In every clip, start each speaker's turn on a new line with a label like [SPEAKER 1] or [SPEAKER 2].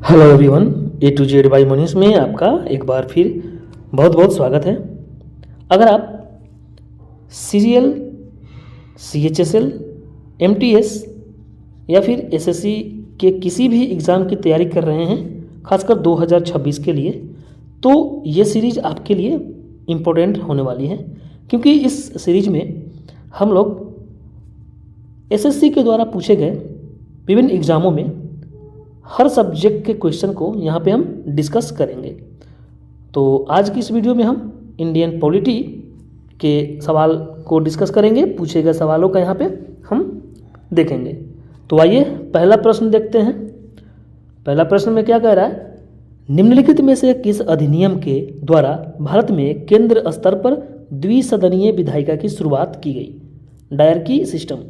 [SPEAKER 1] Hello everyone, A to Z by Manish में आपका एक बार फिर बहुत बहुत स्वागत है। अगर आप सीजीएल, सीएचएसएल, एमटीएस या फिर एसएससी के किसी भी एग्ज़ाम की तैयारी कर रहे हैं, खासकर 2026 के लिए, तो ये सीरीज़ आपके लिए इम्पोर्टेंट होने वाली है, क्योंकि इस सीरीज में हम लोग एसएससी के द्वारा पूछे गए विभिन्न एग्ज़ामों में हर सब्जेक्ट के क्वेश्चन को यहाँ पे हम डिस्कस करेंगे। तो आज की इस वीडियो में हम इंडियन पॉलिटी के सवाल को डिस्कस करेंगे, पूछे गए सवालों का यहाँ पे हम देखेंगे। तो आइए पहला प्रश्न देखते हैं। पहला प्रश्न में क्या कह रहा है, निम्नलिखित में से किस अधिनियम के द्वारा भारत में केंद्र स्तर पर द्विसदनीय विधायिका की शुरुआत की गई? Dyarchy system.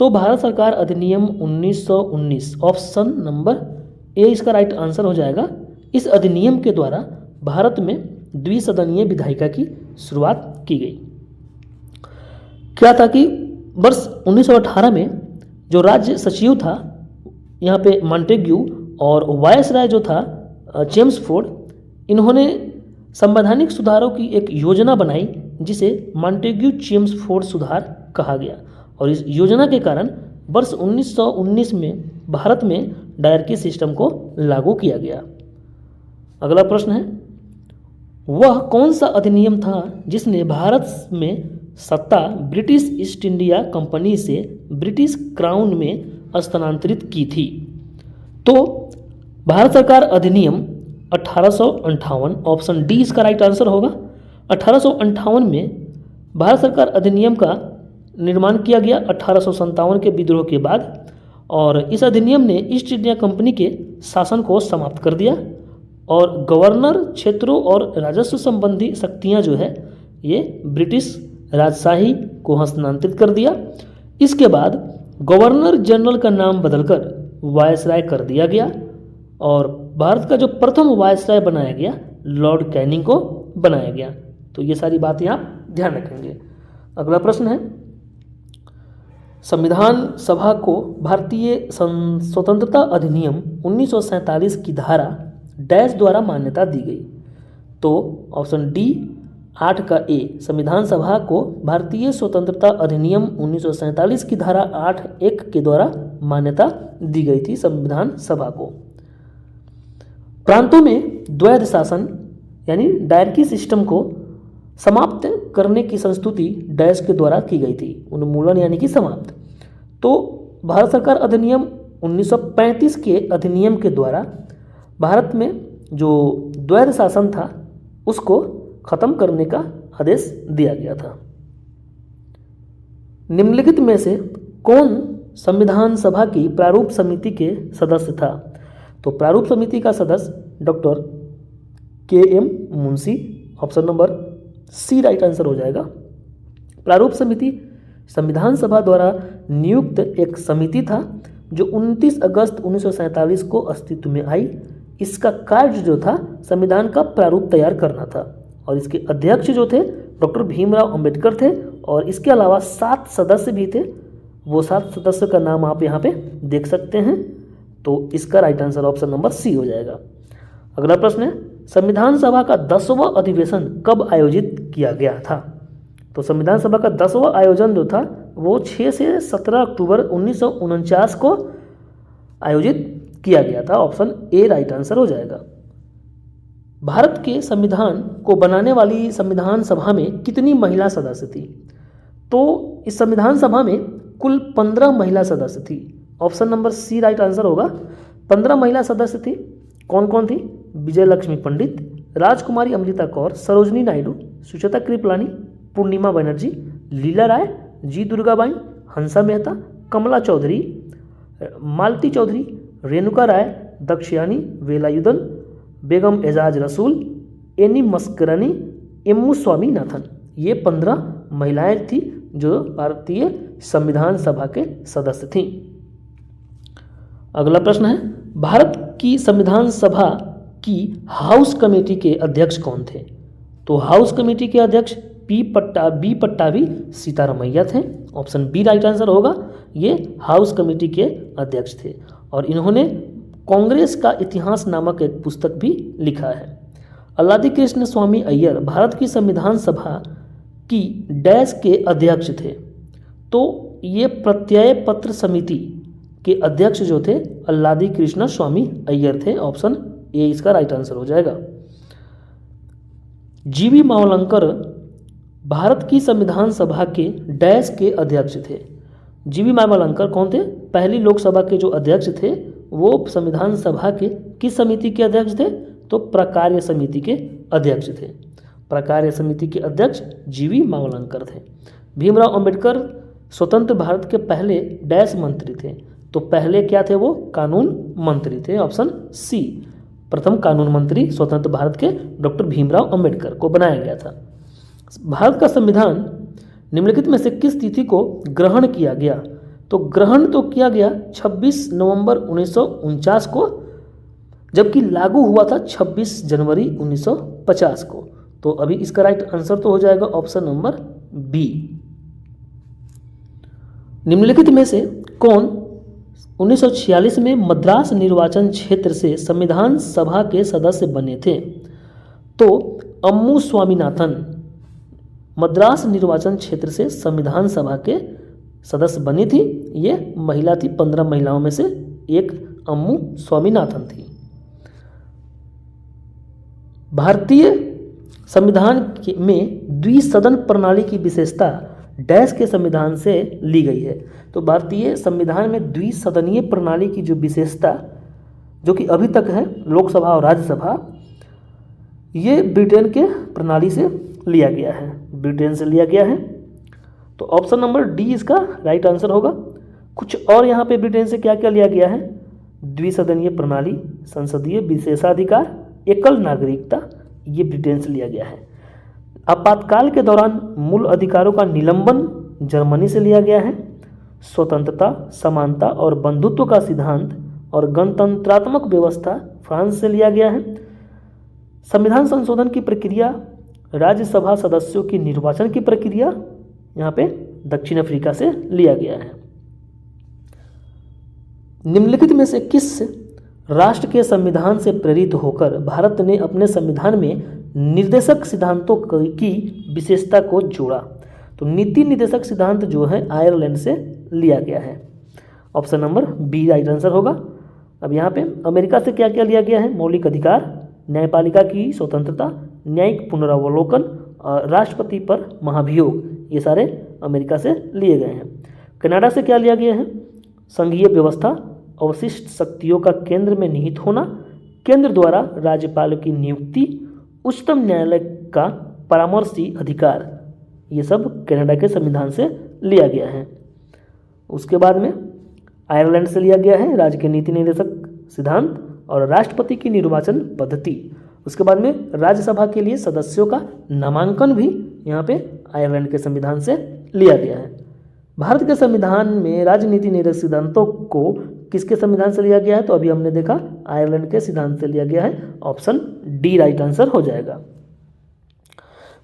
[SPEAKER 1] तो भारत सरकार अधिनियम 1919 ऑप्शन नंबर ए इसका राइट आंसर हो जाएगा। इस अधिनियम के द्वारा भारत में द्विसदनीय विधायिका की शुरुआत की गई। क्या था कि वर्ष 1918 में जो राज्य सचिव था यहाँ पे मॉन्टेग्यू और वायसराय जो था चेम्सफोर्ड, इन्होंने संवैधानिक सुधारों की एक योजना बनाई जिसे मॉन्टेग्यू चेम्सफोर्ड सुधार कहा गया। और इस योजना के कारण वर्ष 1919 में भारत में डायरकी सिस्टम को लागू किया गया। अगला प्रश्न है, वह कौन सा अधिनियम था जिसने भारत में सत्ता ब्रिटिश ईस्ट इंडिया कंपनी से ब्रिटिश क्राउन में स्थानांतरित की थी? तो भारत सरकार अधिनियम 1858 ऑप्शन डी इसका राइट आंसर होगा। 1858 में भारत सरकार अधिनियम का निर्माण किया गया 1857 के विद्रोह के बाद, और इस अधिनियम ने ईस्ट इंडिया कंपनी के शासन को समाप्त कर दिया और गवर्नर क्षेत्रों और राजस्व संबंधी शक्तियां जो है ये ब्रिटिश राजशाही को हस्तांतरित कर दिया। इसके बाद गवर्नर जनरल का नाम बदलकर वायसराय कर दिया गया और भारत का जो प्रथम वायसराय बनाया गया लॉर्ड कैनिंग को बनाया गया। तो ये सारी बातें आप ध्यान रखेंगे। अगला प्रश्न है, संविधान सभा को भारतीय स्वतंत्रता अधिनियम 1947 की धारा डैश द्वारा मान्यता दी गई? तो ऑप्शन डी 8 का ए, संविधान सभा को भारतीय स्वतंत्रता अधिनियम 1947 की धारा 8(1) के द्वारा मान्यता दी गई थी संविधान सभा को। प्रांतों में द्वैध शासन यानी डायरकी सिस्टम को समाप्त करने की संस्तुति डैश के द्वारा की गई थी, उन्मूलन यानी कि समाप्त। तो भारत सरकार अधिनियम 1935 के अधिनियम के द्वारा भारत में जो द्वैध शासन था उसको खत्म करने का आदेश दिया गया था। निम्नलिखित में से कौन संविधान सभा की प्रारूप समिति के सदस्य था? तो प्रारूप समिति का सदस्य doctor K M. Munshi, option number C right answer हो जाएगा। प्रारूप समिति संविधान सभा द्वारा नियुक्त एक समिति था जो 29 अगस्त 1947 को अस्तित्व में आई। इसका कार्य जो था संविधान का प्रारूप तैयार करना था और इसके अध्यक्ष जो थे डॉक्टर भीमराव अंबेडकर थे और इसके अलावा 7 सदस्य भी थे। वो 7 सदस्य का नाम आप यहाँ पे देख सकते हैं। तो इसका right answer option number C हो जाएगा। अगला प्रश्न है, संविधान सभा का 10वां अधिवेशन कब आयोजित किया गया था? तो संविधान सभा का 10वां आयोजन जो था वो 6 से 17 अक्टूबर 1949 को आयोजित किया गया था। ऑप्शन ए राइट आंसर हो जाएगा। भारत के संविधान को बनाने वाली संविधान सभा में कितनी महिला सदस्य थी? तो इस संविधान सभा में कुल 15 महिला सदस्य थी। Option number C right answer होगा। 15 महिला सदस्य थी। कौन कौन थी? विजय लक्ष्मी पंडित, राजकुमारी अमृता कौर, सरोजनी नायडू, सुचेता कृपलानी, पूर्णिमा बनर्जी, लीला राय, जी दुर्गाबाई, हंसा मेहता, कमला चौधरी, मालती चौधरी, रेणुका राय, दक्षयानी वेलायुधन, बेगम एजाज रसूल, एनी मस्करानी, एम्मू स्वामीनाथन। ये 15 महिलाएं थी जो भारतीय संविधान सभा के सदस्य थीं। अगला प्रश्न है, भारत की संविधान सभा की हाउस कमेटी के अध्यक्ष कौन थे? तो हाउस कमेटी के अध्यक्ष बी पट्टाभी सीतारमैया थे। ऑप्शन बी राइट आंसर होगा। ये हाउस कमेटी के अध्यक्ष थे और इन्होंने कांग्रेस का इतिहास नामक एक पुस्तक भी लिखा है। अल्लादी कृष्ण स्वामी अय्यर भारत की संविधान सभा की डैश के अध्यक्ष थे। तो ये प्रत्यय पत्र समिति के अध्यक्ष जो थे अल्लादी कृष्ण स्वामी अय्यर थे। ऑप्शन ए इसका राइट आंसर हो जाएगा। जीवी मावलंकर भारत की संविधान सभा के डैश के अध्यक्ष थे। जीवी मावलंकर कौन थे? पहली लोकसभा के जो अध्यक्ष थे वो संविधान सभा के किस समिति के अध्यक्ष थे? तो प्रकार्य समिति के अध्यक्ष थे। प्रकार्य समिति के अध्यक्ष जीवी मावलंकर थे। भीमराव अंबेडकर स्वतंत्र भारत के पहले डैश मंत्री थे। तो पहले क्या थे? वो कानून मंत्री थे। ऑप्शन सी, प्रथम कानून मंत्री स्वतंत्र भारत के डॉक्टर भीमराव अंबेडकर को बनाया गया था। भारत का संविधान निम्नलिखित में से किस तिथि को ग्रहण किया गया? तो ग्रहण तो किया गया 26 नवंबर 1949 को, जबकि लागू हुआ था 26 जनवरी 1950 को। तो अभी इसका राइट आंसर तो हो जाएगा ऑप्शन नंबर बी। निम्नलिखित में से कौन 1946 में मद्रास निर्वाचन क्षेत्र से संविधान सभा के सदस्य बने थे? तो अम्मू स्वामीनाथन मद्रास निर्वाचन क्षेत्र से संविधान सभा के सदस्य बनी थी। ये महिला थी, 15 महिलाओं में से एक अम्मू स्वामीनाथन थी। भारतीय संविधान में द्विसदन प्रणाली की विशेषता डैश के संविधान से ली गई है। तो भारतीय संविधान में द्विसदनीय प्रणाली की जो विशेषता जो कि अभी तक है लोकसभा और राज्यसभा, ये ब्रिटेन के प्रणाली से लिया गया है, ब्रिटेन से लिया गया है। तो ऑप्शन नंबर डी इसका राइट आंसर होगा। कुछ और यहाँ पे ब्रिटेन से क्या क्या लिया गया है? द्विसदनीय प्रणाली, संसदीय विशेषाधिकार, एकल नागरिकता, ये ब्रिटेन से लिया गया है। आपातकाल के दौरान मूल अधिकारों का निलंबन जर्मनी से लिया गया है। स्वतंत्रता, समानता और बंधुत्व का सिद्धांत और गणतंत्रात्मक व्यवस्था फ्रांस से लिया गया है। संविधान संशोधन की प्रक्रिया, राज्यसभा सदस्यों की निर्वाचन की प्रक्रिया यहाँ पे दक्षिण अफ्रीका से लिया गया है। निम्नलिखित में से किस राष्ट्र के संविधान से प्रेरित होकर भारत ने अपने संविधान में निर्देशक सिद्धांतों की विशेषता को जोड़ा? तो नीति निर्देशक सिद्धांत जो है आयरलैंड से लिया गया है। Option number B right answer होगा। अब यहाँ पे अमेरिका से क्या क्या लिया गया है? मौलिक अधिकार, न्यायपालिका की स्वतंत्रता, न्यायिक पुनरावलोकन और राष्ट्रपति पर महाभियोग, ये सारे अमेरिका से लिए गए हैं। कनाडा से क्या लिया गया है? संघीय व्यवस्था, अवशिष्ट शक्तियों का केंद्र में निहित होना, केंद्र द्वारा राज्यपाल की नियुक्ति, उच्चतम न्यायालय का परामर्शी अधिकार, ये सब कनाडा के संविधान से लिया गया है। उसके बाद में आयरलैंड से लिया गया है राज्य के नीति निर्देशक सिद्धांत और राष्ट्रपति की निर्वाचन पद्धति। उसके बाद में राज्यसभा के लिए सदस्यों का नामांकन भी यहाँ पे आयरलैंड के संविधान से लिया गया है। भारत के संविधान में राजनीति निर्देशक सिद्धांतों को किसके संविधान से लिया गया है? तो अभी हमने देखा आयरलैंड के सिद्धांत से लिया गया है। ऑप्शन डी राइट आंसर हो जाएगा।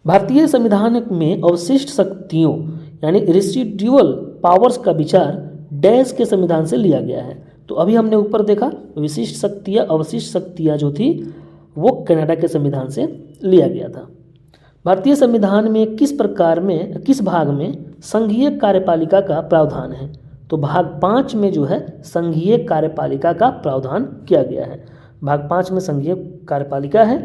[SPEAKER 1] भारतीय संविधान में अवशिष्ट शक्तियों यानी रेसिडुअल पावर्स का विचार डैश के संविधान से लिया गया है। तो अभी हमने ऊपर देखा विशिष्ट शक्तियाँ, अवशिष्ट शक्तियाँ जो थी वो कनाडा के संविधान से लिया गया था। भारतीय संविधान में किस भाग में संघीय कार्यपालिका का प्रावधान है? तो भाग 5 में जो है संघीय कार्यपालिका का प्रावधान किया गया है। भाग 5 में संघीय कार्यपालिका है।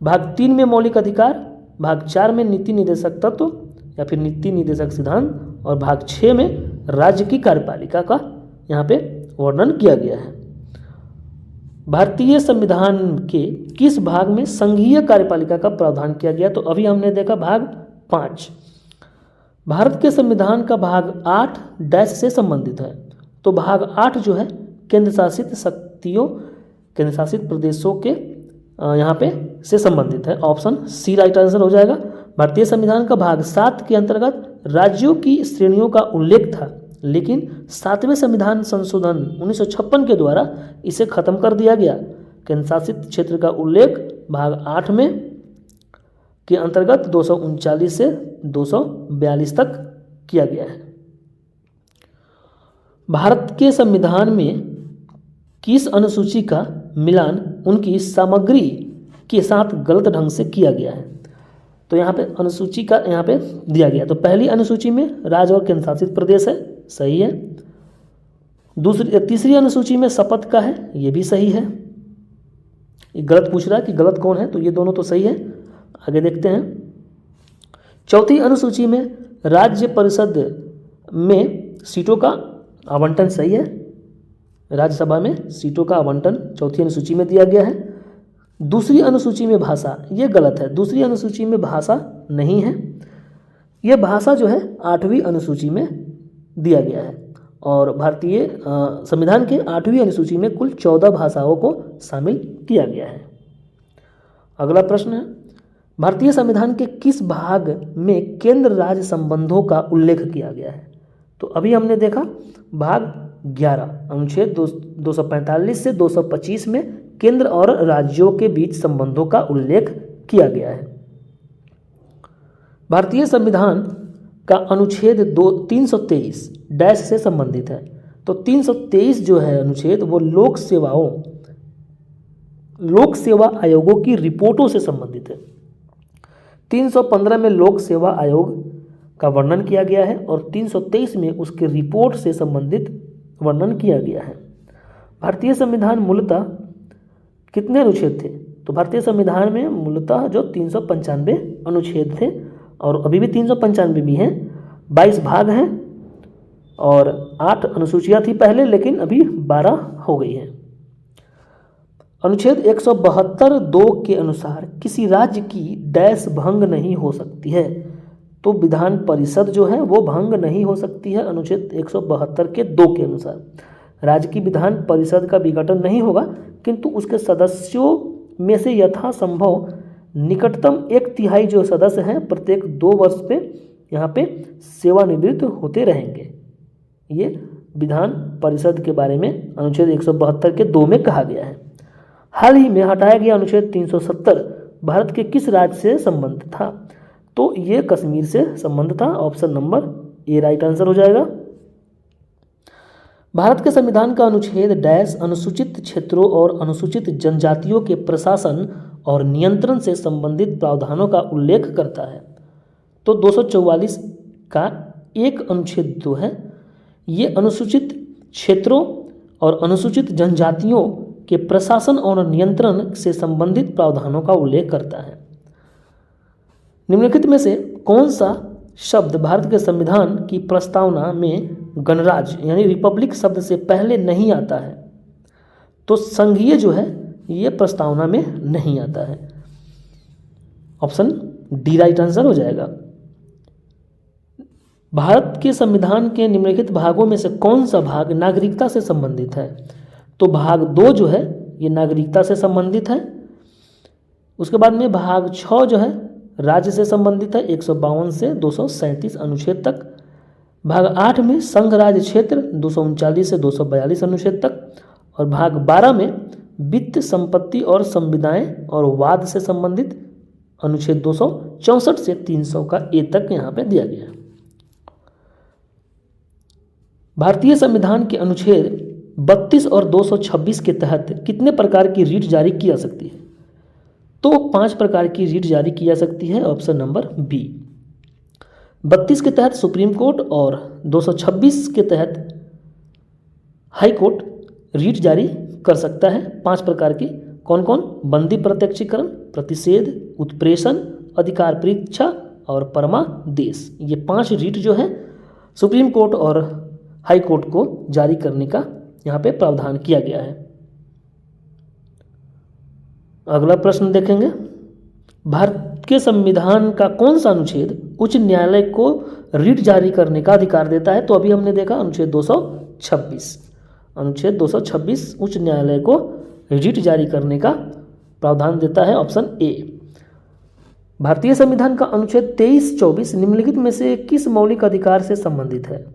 [SPEAKER 1] भाग 3 में मौलिक अधिकार, भाग 4 में नीति निर्देशक तत्व या फिर नीति निर्देशक सिद्धांत और भाग 6 में राज्य की कार्यपालिका का यहाँ पे वर्णन किया गया है। भारतीय संविधान के किस भाग में संघीय कार्यपालिका का प्रावधान किया गया? तो अभी हमने देखा भाग 5। भारत के संविधान का भाग 8 डैश से संबंधित है। तो भाग 8 जो है केंद्र शासित शक्तियों, केंद्र शासित प्रदेशों के यहाँ पे से संबंधित है। ऑप्शन सी राइट आंसर हो जाएगा। भारतीय संविधान का भाग 7 के अंतर्गत राज्यों की श्रेणियों का उल्लेख था, लेकिन 7वें संविधान संशोधन 1956 के द्वारा इसे खत्म कर दिया गया। केंद्र शासित क्षेत्र का उल्लेख भाग 8 में के अंतर्गत 239 से 242 तक किया गया है। भारत के संविधान में किस अनुसूची का मिलान उनकी सामग्री के साथ गलत ढंग से किया गया है? तो यहाँ पे अनुसूची का यहाँ पे दिया गया। तो पहली अनुसूची में राज्य और केंद्र शासित प्रदेश है, सही है। तीसरी अनुसूची में शपथ का है, ये भी सही है। ये गलत पूछ रहा है कि गलत कौन है, तो ये दोनों तो सही है। आगे देखते हैं। चौथी अनुसूची में राज्य परिषद में सीटों का आवंटन सही है। राज्यसभा में सीटों का आवंटन चौथी अनुसूची में दिया गया है। दूसरी अनुसूची में भाषा, ये गलत है। दूसरी अनुसूची में भाषा नहीं है, ये भाषा जो है 8वीं अनुसूची में दिया गया है। और भारतीय संविधान के 8वीं अनुसूची में कुल 14 भाषाओं को शामिल किया गया है। अगला प्रश्न है, भारतीय संविधान के किस भाग में केंद्र राज्य संबंधों का उल्लेख किया गया है? तो अभी हमने देखा भाग 11 अनुच्छेद 245 से 225 में केंद्र और राज्यों के बीच संबंधों का उल्लेख किया गया है। भारतीय संविधान का अनुच्छेद 323 डैश से संबंधित है। तो 323 जो है अनुच्छेद वो लोक सेवा आयोगों की रिपोर्टों से संबंधित है। 315 में लोक सेवा आयोग का वर्णन किया गया है और 323 में उसके रिपोर्ट से संबंधित वर्णन किया गया है। भारतीय संविधान मूलतः कितने अनुच्छेद थे? तो भारतीय संविधान में मूलतः जो 395 अनुच्छेद थे और अभी भी 395 भी हैं। 22 भाग हैं और 8 अनुसूचियाँ थी पहले, लेकिन अभी 12 हो गई हैं। अनुच्छेद 172(2) के अनुसार किसी राज्य की डैश भंग नहीं हो सकती है। तो विधान परिषद जो है वो भंग नहीं हो सकती है अनुच्छेद 172 के 2 के अनुसार। राज्य की विधान परिषद का विघटन नहीं होगा, किंतु उसके सदस्यों में से यथासंभव निकटतम 1/3 जो सदस्य हैं प्रत्येक 2 वर्ष पे यहाँ पे सेवानिवृत्त होते रहेंगे। ये विधान परिषद के बारे में अनुच्छेद 172 के 2 में कहा गया है। हाल ही में हटाया गया अनुच्छेद 370 भारत के किस राज्य से संबंध था? तो ये कश्मीर से संबंध था। Option number A right answer हो जाएगा। भारत के संविधान का अनुच्छेद डैश अनुसूचित क्षेत्रों और अनुसूचित जनजातियों के प्रशासन और नियंत्रण से संबंधित प्रावधानों का उल्लेख करता है। तो 244 का एक अनुच्छेद 2 है, ये अनुसूचित क्षेत्रों और अनुसूचित जनजातियों के प्रशासन और नियंत्रण से संबंधित प्रावधानों का उल्लेख करता है। निम्नलिखित में से कौन सा शब्द भारत के संविधान की प्रस्तावना में गणराज्य यानी रिपब्लिक शब्द से पहले नहीं आता है? तो संघीय जो है ये प्रस्तावना में नहीं आता है। ऑप्शन डी राइट आंसर हो जाएगा। भारत के संविधान के निम्नलिखित भागों में से कौन सा भाग नागरिकता से संबंधित है? तो भाग 2 जो है ये नागरिकता से संबंधित है। उसके बाद में भाग 6 जो है राज्य से संबंधित है 152 से 237 अनुच्छेद तक। भाग 8 में संघ राज्य क्षेत्र 239 से 242 अनुच्छेद तक। और भाग 12 में वित्त संपत्ति और संविदाएं और वाद से संबंधित अनुच्छेद 264 से 300 का ए तक यहाँ पे दिया गया है। भारतीय संविधान के अनुच्छेद 32 और 226 के तहत कितने प्रकार की रीट जारी की जा सकती है? तो 5 प्रकार की रीट जारी की जा सकती है। Option number B. 32 के तहत सुप्रीम कोर्ट और 226 के तहत हाई कोर्ट रीट जारी कर सकता है। 5 प्रकार की कौन कौन? बंदी प्रत्यक्षीकरण, प्रतिषेध, उत्प्रेषण, अधिकार परीक्षा और परमादेश। ये 5 रीट जो है सुप्रीम कोर्ट और हाई कोर्ट को जारी करने का यहाँ पे प्रावधान किया गया है। अगला प्रश्न देखेंगे, भारत के संविधान का कौन सा अनुच्छेद उच्च न्यायालय को रीट जारी करने का अधिकार देता है? तो अभी हमने देखा अनुच्छेद 226। अनुच्छेद 226 उच्च न्यायालय को रीट जारी करने का प्रावधान देता है। Option A. भारतीय संविधान का अनुच्छेद 23-24 निम्नलिखित में से किस मौलिक अधिकार से संबंधित है?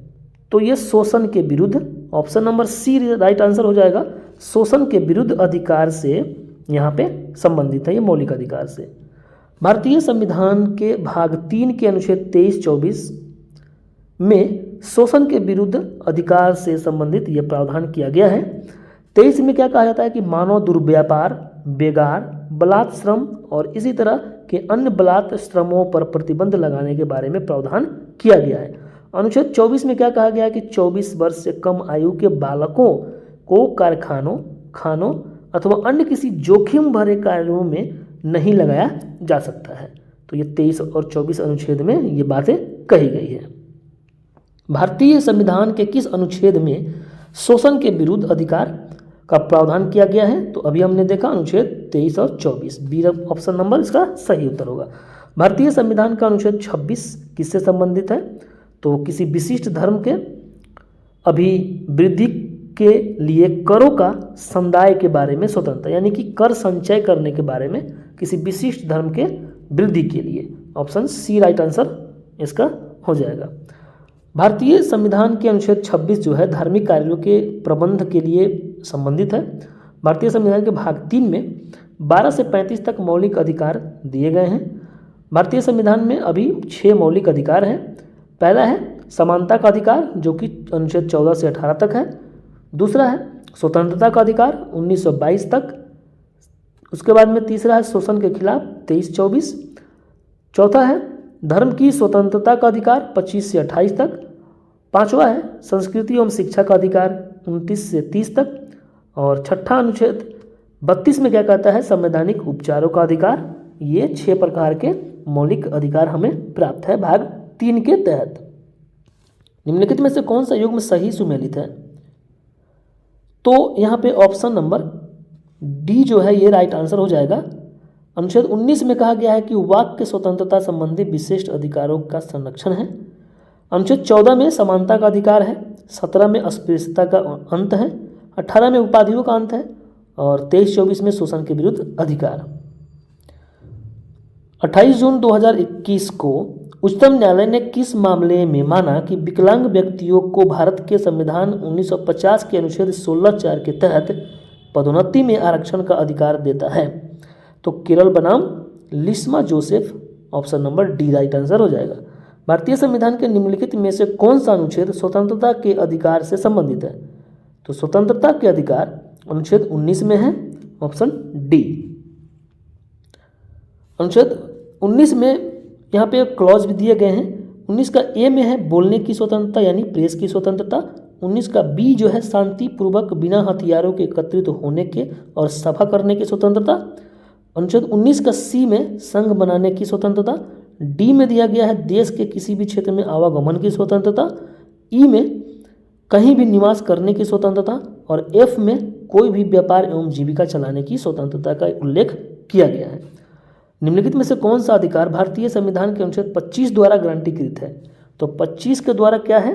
[SPEAKER 1] तो ये शोषण के विरुद्ध, option number C right answer हो जाएगा। शोषण के विरुद्ध अधिकार से यहाँ पे संबंधित है, ये मौलिक अधिकार से। भारतीय संविधान के भाग 3 के अनुच्छेद 23-24 में शोषण के विरुद्ध अधिकार से संबंधित यह प्रावधान किया गया है। 23 में क्या कहा जाता है कि मानव दुर्व्यापार, बेगार, बलात् श्रम और इसी तरह के अन्य बलात् श्रमों पर प्रतिबंध लगाने के बारे में प्रावधान किया गया है। अनुच्छेद 24 में क्या कहा गया है कि 24 वर्ष से कम आयु के बालकों को कारखानों, खानों अथवा अन्य किसी जोखिम भरे कार्यों में नहीं लगाया जा सकता है। तो ये 23 और 24 अनुच्छेद में ये बातें कही गई है। भारतीय संविधान के किस अनुच्छेद में शोषण के विरुद्ध अधिकार का प्रावधान किया गया है? तो अभी हमने देखा अनुच्छेद 23 और 24, बी ऑप्शन नंबर इसका सही उत्तर होगा। भारतीय संविधान का अनुच्छेद 26 किससे संबंधित है? तो किसी विशिष्ट धर्म के अभिवृद्धि के लिए करों का समुदाय के बारे में स्वतंत्रता, यानी कि कर संचय करने के बारे में किसी विशिष्ट धर्म के वृद्धि के लिए। ऑप्शन सी राइट आंसर इसका हो जाएगा। भारतीय संविधान के अनुच्छेद 26 जो है धार्मिक कार्यों के प्रबंध के लिए संबंधित है। भारतीय संविधान के भाग 3 में 12 से 35 तक मौलिक अधिकार दिए गए हैं। भारतीय संविधान में अभी 6 मौलिक अधिकार हैं। पहला है समानता का अधिकार जो कि अनुच्छेद 14 से 18 तक है। दूसरा है स्वतंत्रता का अधिकार 1922 तक। उसके बाद में तीसरा है शोषण के खिलाफ 23-24। चौथा है धर्म की स्वतंत्रता का अधिकार 25 से 28 तक। पांचवा है संस्कृति एवं शिक्षा का अधिकार 29 से 30 तक। और छठा अनुच्छेद 32 में क्या कहता है? संवैधानिक उपचारों का अधिकार। ये 6 प्रकार के मौलिक अधिकार हमें प्राप्त है भाग 3 के तहत। निम्नलिखित में से कौन सा युग्म सही सुमेलित है? तो यहाँ पे ऑप्शन नंबर डी जो है ये राइट आंसर हो जाएगा। अनुच्छेद 19 में कहा गया है कि वाक के स्वतंत्रता संबंधी विशिष्ट अधिकारों का संरक्षण है। अनुच्छेद 14 में समानता का अधिकार है। 17 में अस्पृश्यता का अंत है। 18 में उपाधियों का अंत है। और 23-24 में शोषण के विरुद्ध अधिकार। 28 जून 2021 को उच्चतम न्यायालय ने किस मामले में माना कि विकलांग व्यक्तियों को भारत के संविधान 1950 के अनुच्छेद 16(4) के तहत पदोन्नति में आरक्षण का अधिकार देता है? तो केरल बनाम Lisma Joseph, option number D right answer हो जाएगा। भारतीय संविधान के निम्नलिखित में से कौन सा अनुच्छेद स्वतंत्रता के अधिकार से संबंधित है? तो स्वतंत्रता के अधिकार अनुच्छेद 19 में है, ऑप्शन डी। अनुच्छेद 19 में यहाँ पे क्लॉज भी दिए गए हैं। 19 का ए में है बोलने की स्वतंत्रता यानी प्रेस की स्वतंत्रता। 19 का बी जो है शांतिपूर्वक बिना हथियारों के एकत्रित होने के और सभा करने की स्वतंत्रता। अनुच्छेद 19 का सी में संघ बनाने की स्वतंत्रता। डी में दिया गया है देश के किसी भी क्षेत्र में आवागमन की स्वतंत्रता। ई में कहीं भी निवास करने की स्वतंत्रता। और एफ में कोई भी व्यापार एवं जीविका चलाने की स्वतंत्रता का उल्लेख किया गया है। निम्नलिखित में से कौन सा अधिकार भारतीय संविधान के अनुच्छेद 25 द्वारा गारंटीकृत है? तो 25 के द्वारा क्या है?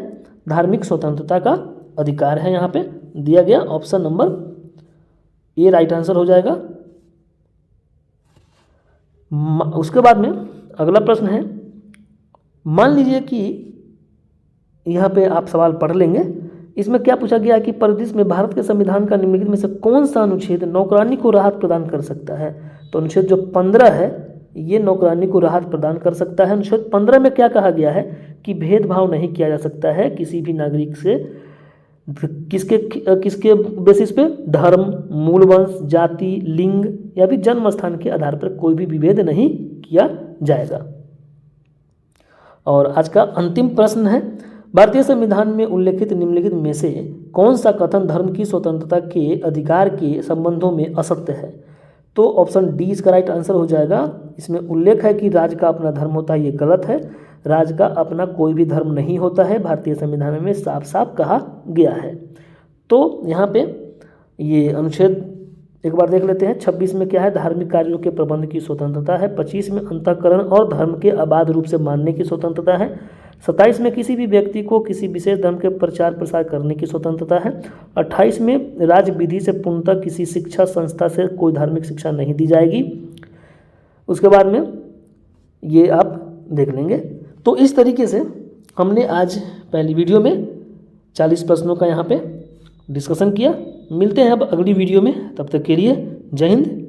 [SPEAKER 1] धार्मिक स्वतंत्रता का अधिकार है यहाँ पे दिया गया। Option number A right answer हो जाएगा। उसके बाद में अगला प्रश्न है, मान लीजिए कि यहाँ पे आप सवाल पढ़ लेंगे। इसमें क्या पूछा गया कि परिदृश्य में भारत के संविधान का निम्नलिखित में से कौन सा अनुच्छेद नौकरानी को राहत प्रदान कर सकता है? तो अनुच्छेद जो 15 है ये नौकरानी को राहत प्रदान कर सकता है। अनुच्छेद 15 में क्या कहा गया है कि भेदभाव नहीं किया जा सकता है किसी भी नागरिक से किसके बेसिस पे? धर्म, मूल वंश, जाति, लिंग या फिर जन्म स्थान के आधार पर कोई भी विभेद नहीं किया जाएगा। और आज का अंतिम प्रश्न है, भारतीय संविधान में उल्लेखित निम्नलिखित में से कौन सा कथन धर्म की स्वतंत्रता के अधिकार के संबंधों में असत्य है? तो ऑप्शन डी इसका राइट आंसर हो जाएगा। इसमें उल्लेख है कि राज्य का अपना धर्म होता है, ये गलत है। राज्य का अपना कोई भी धर्म नहीं होता है, भारतीय संविधान में साफ साफ कहा गया है। तो यहाँ पे ये अनुच्छेद एक बार देख लेते हैं। 26 में क्या है? धार्मिक कार्यों के प्रबंध की स्वतंत्रता है। 25 में अंतःकरण और धर्म के अबाध रूप से मानने की स्वतंत्रता है। 27 में किसी भी व्यक्ति को किसी विशेष धर्म के प्रचार प्रसार करने की स्वतंत्रता है। 28 में राज्य विधि से पूर्णतः किसी शिक्षा संस्था से कोई धार्मिक शिक्षा नहीं दी जाएगी। उसके बाद में ये आप देख लेंगे। तो इस तरीके से हमने आज पहली वीडियो में 40 प्रश्नों का यहाँ पे डिस्कशन किया। मिलते हैं अब अगली वीडियो में, तब तक के लिए जय हिंद।